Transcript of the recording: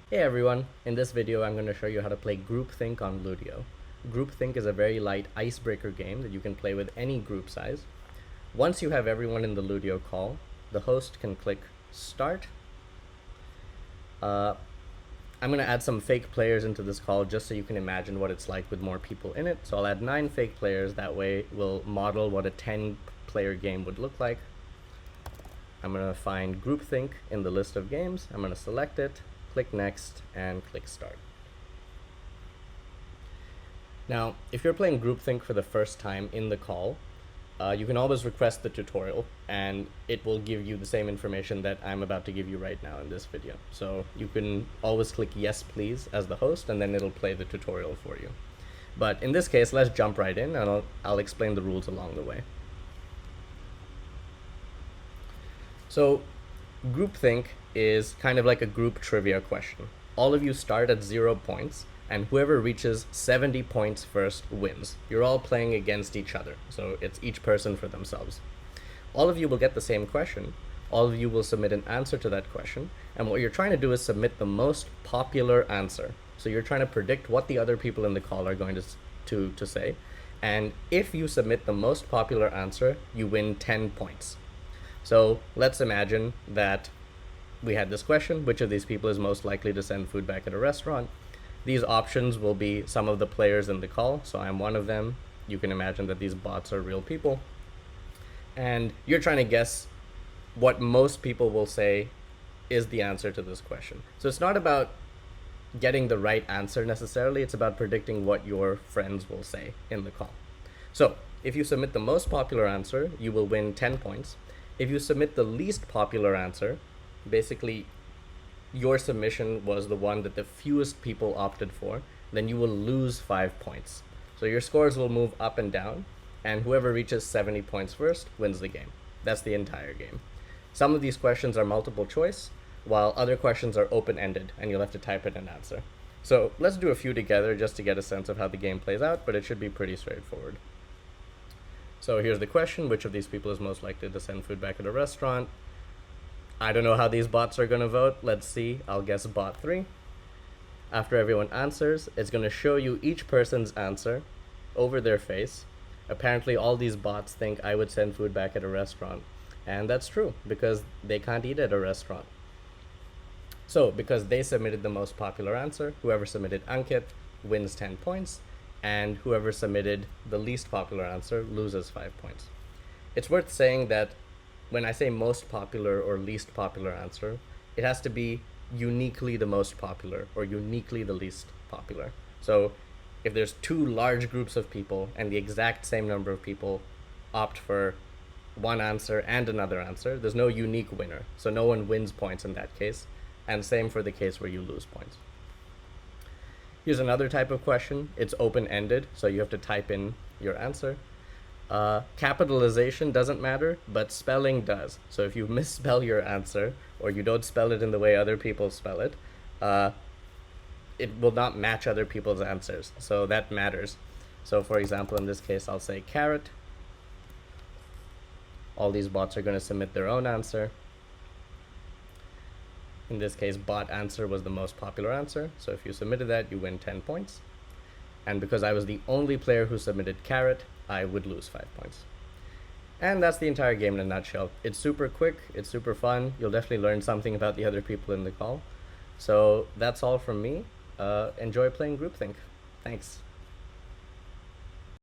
Hey everyone, in this video I'm going to show you how to play Groupthink on Ludio. Groupthink is a very light icebreaker game that you can play with any group size. Once you have everyone in the Ludio call, the host can click Start. I'm going to add some fake players into this call just so you can imagine what it's like with more people in it. So I'll add 9 fake players, that way we'll model what a 10-player game would look like. I'm going to find Groupthink in the list of games, I'm going to select it, click Next, and click Start. Now, if you're playing Groupthink for the first time in the call, you can always request the tutorial, and it will give you the same information that I'm about to give you right now in this video. So you can always click Yes Please as the host, and then it'll play the tutorial for you. But in this case, let's jump right in, and I'll explain the rules along the way. So Groupthink is kind of like a group trivia question. All of you start at 0 points, and whoever reaches 70 points first wins. You're all playing against each other, so it's each person for themselves. All of you will get the same question. All of you will submit an answer to that question, and what you're trying to do is submit the most popular answer. So you're trying to predict what the other people in the call are going to say, and if you submit the most popular answer, you win 10 points. So let's imagine that we had this question: which of these people is most likely to send food back at a restaurant? These options will be some of the players in the call, so I'm one of them. You can imagine that these bots are real people. And you're trying to guess what most people will say is the answer to this question. So it's not about getting the right answer necessarily, it's about predicting what your friends will say in the call. So if you submit the most popular answer, you will win 10 points. If you submit the least popular answer, basically your submission was the one that the fewest people opted for, then you will lose 5 points. So your scores will move up and down, and whoever reaches 70 points first wins the game. That's the entire game. Some of these questions are multiple choice, while other questions are open-ended, and you'll have to type in an answer. So let's do a few together just to get a sense of how the game plays out, but it should be pretty straightforward. So here's the question: which of these people is most likely to send food back at a restaurant? I don't know how these bots are going to vote. Let's see. I'll guess bot 3. After everyone answers, it's going to show you each person's answer over their face. Apparently, all these bots think I would send food back at a restaurant. And that's true, because they can't eat at a restaurant. So, because they submitted the most popular answer, whoever submitted Ankit wins 10 points, and whoever submitted the least popular answer loses 5 points. It's worth saying that when I say most popular or least popular answer, it has to be uniquely the most popular or uniquely the least popular. So if there's 2 large groups of people and the exact same number of people opt for one answer and another answer, there's no unique winner. So no one wins points in that case, and same for the case where you lose points. Here's another type of question. It's open-ended, so you have to type in your answer. Capitalization doesn't matter, but spelling does. So if you misspell your answer, or you don't spell it in the way other people spell it, it will not match other people's answers. So that matters. So for example, in this case, I'll say carrot. All these bots are going to submit their own answer. In this case, bot answer was the most popular answer. So if you submitted that, you win 10 points. And because I was the only player who submitted carrot, I would lose 5 points. And that's the entire game in a nutshell. It's super quick, it's super fun. You'll definitely learn something about the other people in the call. So that's all from me. Enjoy playing Groupthink. Thanks.